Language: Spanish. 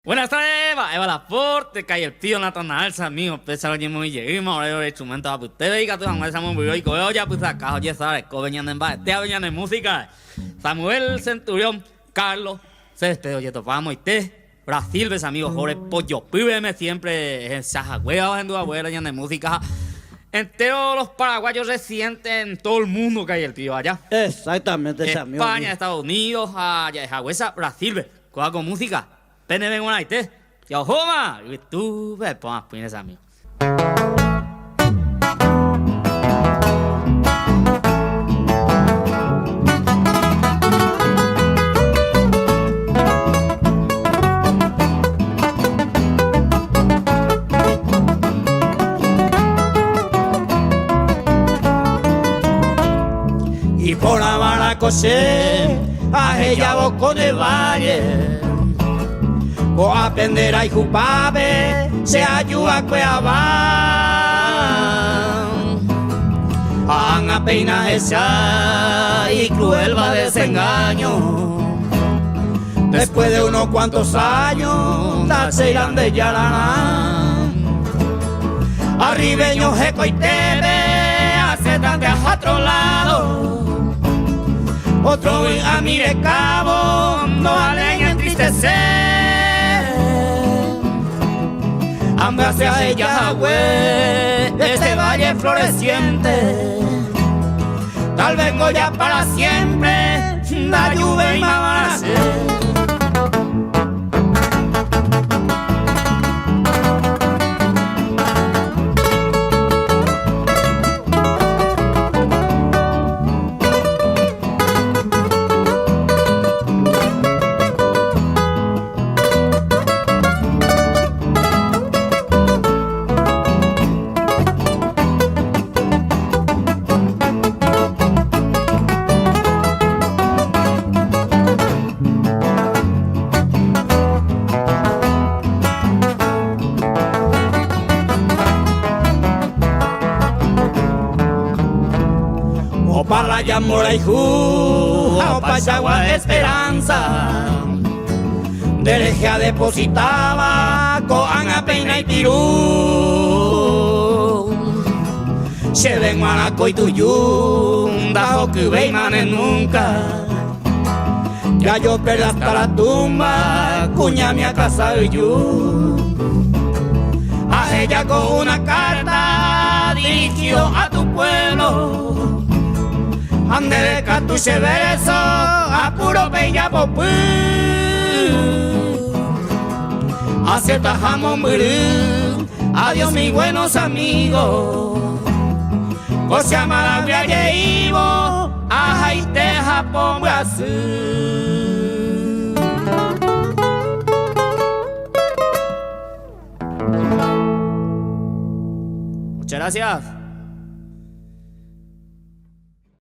Buenas tardes, Eva Laporte, calle el tío Natanal, amigos, pesar que muy llegamos, ahora el instrumento a ustedes y que tú vamos a muy y cojo ya pues acá, oye, sabes, coveñan en base, te hablan en música, Samuel Centurión, Carlos, Césped, oye, topamos y te, Brasil, ves amigos, Jorge, Pollo, píbeme siempre, en Sajagüea, en tu abuela, y en música, entero los paraguayos recientes en todo el mundo que hay el tío allá. Exactamente, amigo. España, Estados Unidos, allá, Jagüesa, Brasil, ves, coja con música. Pene ven una ite, yo joma, y tú ves, pongas pines amigo. Y por la Baracosé, a ella vos con el valle. O aprender a Ijupabe, se ayuda a Cueabán. A peinas esa y cruel va desengaño. Después de unos cuantos años, se irán de Yalarán. Arribeño, Jeco y Tebe, hace tantas a otro lado. Otro a mire cabo, no aleña entristecer. Hambre hacia ella, güey, este valle floreciente. Tal vez ya para siempre, la lluvia y mamarase. O para la Yamora y Ju, o para Chagua Esperanza. Derejea depositaba, coan a Peina y Tirú. Se ven Maraco y Tuyún, dajo que veimanes nunca. Ya yo perdí hasta la tumba, cuña mi a casa y yo. A ella con una carta dirigido a tu pueblo. Ande de cartuche beso, a puro peña popú. Acierta jamón burú, adiós mis buenos amigos. José Amarabia y Ivo, a Haití, Japón, Brasil. Muchas gracias.